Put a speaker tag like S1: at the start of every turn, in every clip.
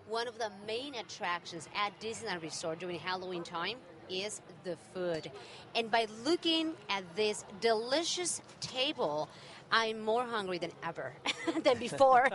S1: one of the main attractions at Disneyland Resort during Halloween time is the food. And by looking at this delicious table, I'm more hungry than ever than before.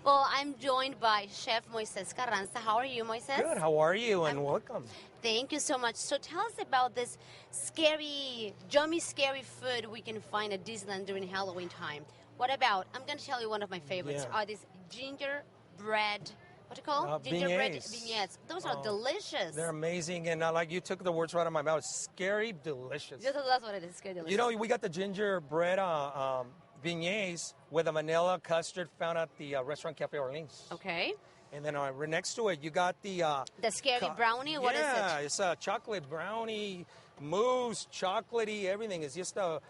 S1: Well, I'm joined by Chef Moises Carranza. How are you, Moises?
S2: Good. How are you? And welcome.
S1: Thank you so much. So tell us about this scary, yummy, scary food we can find at Disneyland during Halloween time. What about, I'm going to tell you one of my favorites, are these gingerbread, what do you call gingerbread beignets. Those are delicious.
S2: They're amazing. And like you took the words right out of my mouth. Scary, delicious.
S1: That's what it is, scary, delicious.
S2: You know, we got the gingerbread beignets with a vanilla custard found at the restaurant Cafe Orleans.
S1: Okay.
S2: And then right next to it, you got the
S1: scary brownie. What is it?
S2: Yeah, it's a chocolate brownie, mousse, chocolatey, everything. It's just a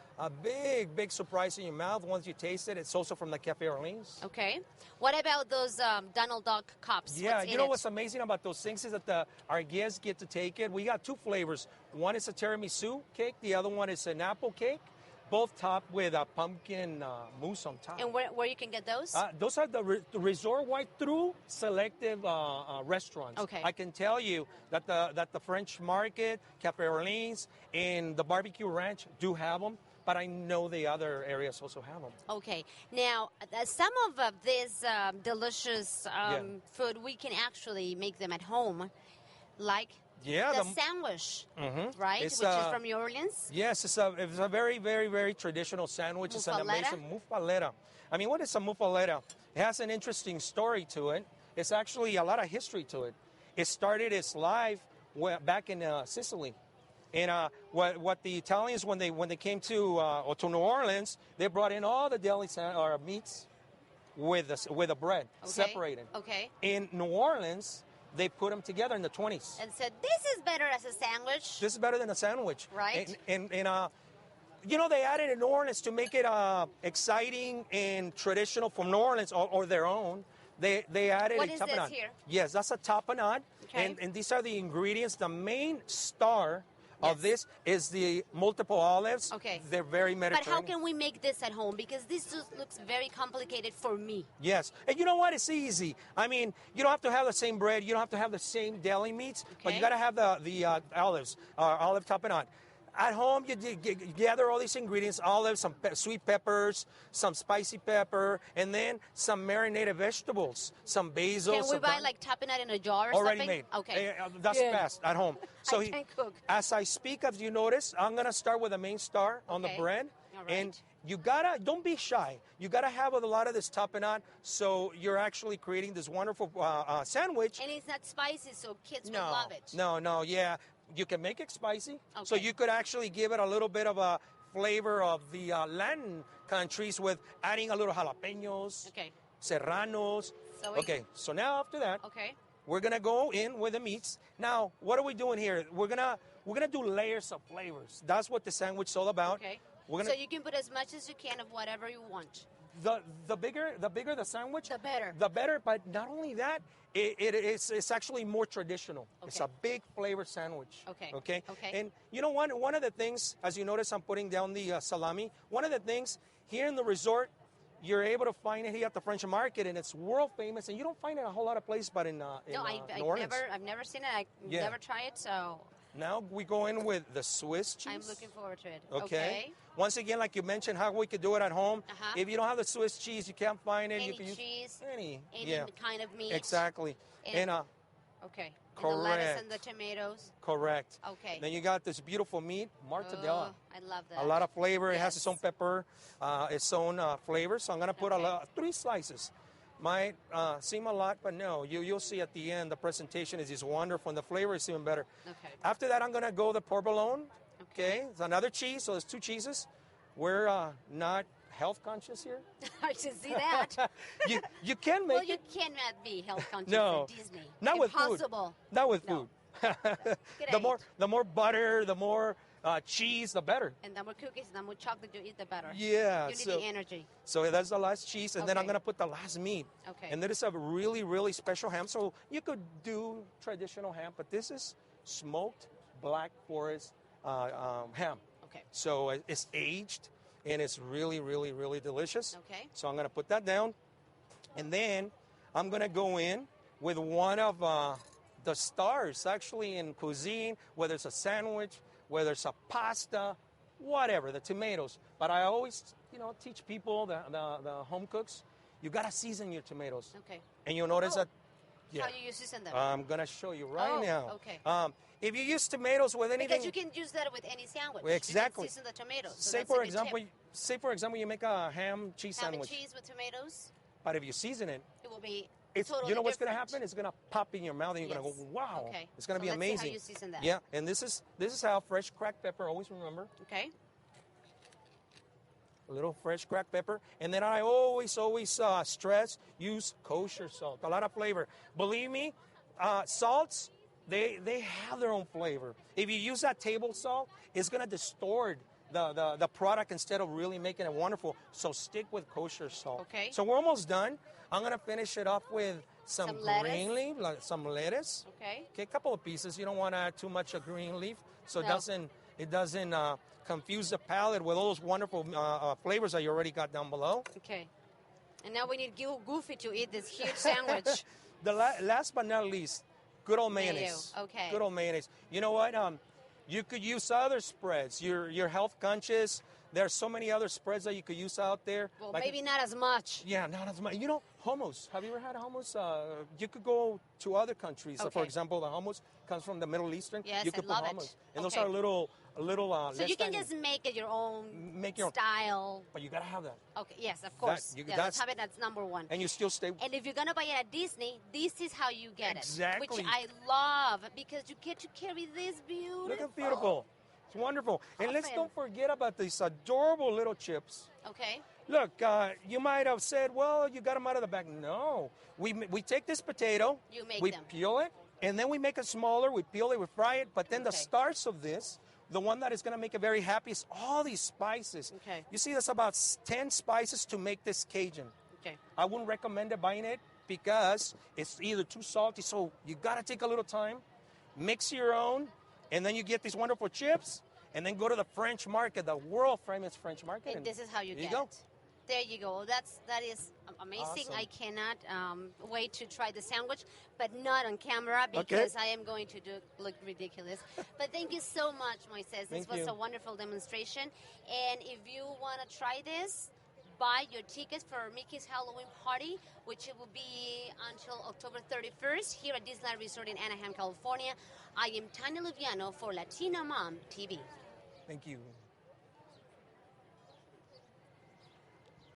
S2: big, big surprise in your mouth once you taste it. It's also from the Cafe Orleans.
S1: Okay. What about those Donald Duck cups?
S2: Yeah, you know what's amazing about those things is that our guests get to take it. We got two flavors. One is a tiramisu cake. The other one is an apple cake. Both topped with a pumpkin mousse on top.
S1: And where you can get those?
S2: Those are the resort-wide through selective restaurants.
S1: Okay.
S2: I can tell you that the French Market, Cafe Orleans, and the Barbecue Ranch do have them, but I know the other areas also have them.
S1: Okay. Now, some of this delicious food, we can actually make them at home, like the sandwich, right? Which is from New Orleans?
S2: Yes, it's a very, very, very traditional sandwich.
S1: Muffaletta?
S2: It's an amazing muffaletta. I mean, what is a muffaletta? It has an interesting story to it. It's actually a lot of history to it. It started its life back in Sicily. And what the Italians, when they came to New Orleans, they brought in all the deli or meats with the bread, separated.
S1: Okay.
S2: In New Orleans, they put them together in the 20s.
S1: And said, this is better as a sandwich.
S2: This is better than a sandwich.
S1: Right.
S2: And you know, they added in New Orleans to make it exciting and traditional from New Orleans or their own. They added
S1: what
S2: a
S1: is
S2: tapenade.
S1: This here?
S2: Yes, that's a tapenade.
S1: Okay.
S2: And these are the ingredients. The main star of this is the multiple olives.
S1: Okay.
S2: They're very Mediterranean.
S1: But how can we make this at home? Because this just looks very complicated for me.
S2: Yes. And you know what? It's easy. I mean, you don't have to have the same bread. You don't have to have the same deli meats.
S1: Okay.
S2: But you got to have the olives, olive tapenade. At home, you gather all these ingredients, olives, some sweet peppers, some spicy pepper, and then some marinated vegetables, some basil.
S1: Can we buy like tapenade in a jar or
S2: already
S1: something?
S2: Made.
S1: Okay.
S2: That's fast at home. So
S1: I can cook.
S2: As I speak, as you notice, I'm going to start with the main star on the bread.
S1: All right.
S2: And you don't be shy. You gotta have a lot of this tapenade, so you're actually creating this wonderful sandwich.
S1: And it's not spicy, so kids will love it.
S2: No, yeah. You can make it spicy,
S1: okay.
S2: So you could actually give it a little bit of a flavor of the Latin countries with adding a little jalapenos, serranos. So now after that, we're gonna go in with the meats. Now, what are we doing here? We're gonna do layers of flavors. That's what the sandwich is all about.
S1: Okay. So you can put as much as you can of whatever you want.
S2: The bigger the sandwich,
S1: the better.
S2: The better, but not only that, it's actually more traditional.
S1: Okay.
S2: It's a big flavor sandwich.
S1: Okay.
S2: And you know, one of the things, as you notice, I'm putting down the salami. One of the things here in the resort, you're able to find it here at the French Market, and it's world famous. And you don't find it in a whole lot of places, but in New Orleans.
S1: I've never seen it. I never tried it, so.
S2: Now we go in with the Swiss cheese.
S1: I'm looking forward to it.
S2: Okay. Once again, like you mentioned, how we could do it at home. If you don't have the Swiss cheese, you can't find it.
S1: Any
S2: you can
S1: cheese.
S2: Any
S1: kind of meat.
S2: Exactly.
S1: And
S2: correct.
S1: And the lettuce and the tomatoes.
S2: Correct.
S1: Okay.
S2: Then you got this beautiful meat, mortadella.
S1: Oh, I love that.
S2: A lot of flavor. Yes. It has its own pepper, its own flavor. So I'm going to put 3 slices. Might seem a lot, but no. You'll see at the end, the presentation is just wonderful, and the flavor is even better.
S1: Okay.
S2: After that, I'm going to go the provolone. Okay. It's another cheese, so there's 2 cheeses. We're not health conscious here.
S1: I should see that.
S2: you can make
S1: it. Well, you cannot be health conscious
S2: at
S1: Disney.
S2: Not
S1: Impossible.
S2: With food. Not with food. The more butter, the more cheese, the better.
S1: And the more cookies, the more chocolate you eat, the better.
S2: Yeah.
S1: You need the energy.
S2: So that's the last cheese, and then I'm going to put the last meat.
S1: Okay.
S2: And this is a really, really special ham. So you could do traditional ham, but this is smoked Black Forest ham.
S1: Okay.
S2: So it's aged, and it's really, really, really delicious.
S1: Okay.
S2: So I'm going to put that down. And then I'm going to go in with one of the stars actually in cuisine, whether it's a sandwich, whether it's a pasta, whatever, the tomatoes. But I always, teach people, the home cooks, you got to season your tomatoes.
S1: Okay.
S2: And you'll notice that.
S1: How do you season them?
S2: I'm going to show you right now.
S1: Okay.
S2: If you use tomatoes with anything...
S1: Because you can use that with any sandwich.
S2: Exactly.
S1: You can season the tomatoes. So
S2: say, for example, you make a ham cheese sandwich.
S1: Ham and cheese with tomatoes.
S2: But if you season it...
S1: It will be
S2: totally you know what's going to happen? It's going to pop in your mouth and you're going to go, wow.
S1: Okay.
S2: It's going to be
S1: let's
S2: amazing.
S1: See how you season that.
S2: Yeah, and this is how fresh cracked pepper, always remember.
S1: Okay.
S2: A little fresh cracked pepper. And then I always stress, use kosher salt. A lot of flavor. Believe me, salts, they have their own flavor. If you use that table salt, it's going to distort the product instead of really making it wonderful. So stick with kosher salt.
S1: Okay.
S2: So we're almost done. I'm going to finish it off with some green leaf, some lettuce.
S1: Okay.
S2: A couple of pieces. You don't want to add too much of green leaf, so it doesn't confuse the palate with all those wonderful flavors that you already got down below.
S1: Okay. And now we need Goofy to eat this huge sandwich.
S2: Last but not least, good old mayonnaise.
S1: Okay.
S2: Good old mayonnaise. You know what? You could use other spreads. You're health conscious. There are so many other spreads that you could use out there.
S1: Well, maybe not as much.
S2: Yeah, not as much. Hummus. Have you ever had hummus? You could go to other countries.
S1: Okay.
S2: For example, the hummus comes from the Middle Eastern.
S1: Yes,
S2: you could
S1: I love
S2: put hummus.
S1: it.
S2: And those are a little
S1: so you can just make it your own style.
S2: But you got to have that.
S1: Okay, yes, of course. Let's have it. That's number one.
S2: And you still stay.
S1: And if you're going to buy it at Disney, this is how you get
S2: exactly.
S1: it. Which I love because you get to carry this beautiful.
S2: Look how beautiful. It's wonderful. And let's don't forget about these adorable little chips.
S1: Okay.
S2: Look, you might have said, well, you got them out of the bag. No. We take this potato. We peel it. And then we make it smaller. We peel it. We fry it. But then the starch of this, the one that is going to make it very happy, is all these spices.
S1: Okay.
S2: You see, there's about 10 spices to make this Cajun.
S1: Okay.
S2: I wouldn't recommend buying it because it's either too salty. So you got to take a little time, mix your own, and then you get these wonderful chips, and then go to the French market, the world famous French market.
S1: And this is how you get
S2: it.
S1: There you go. That is amazing.
S2: Awesome.
S1: I cannot wait to try the sandwich, but not on camera because I am going to look ridiculous. But thank you so much, Moises. This was a wonderful demonstration. And if you want to try this, buy your tickets for Mickey's Halloween party, which it will be until October 31st here at Disneyland Resort in Anaheim, California. I am Tanya Luviano for Latina Mom TV.
S2: Thank you.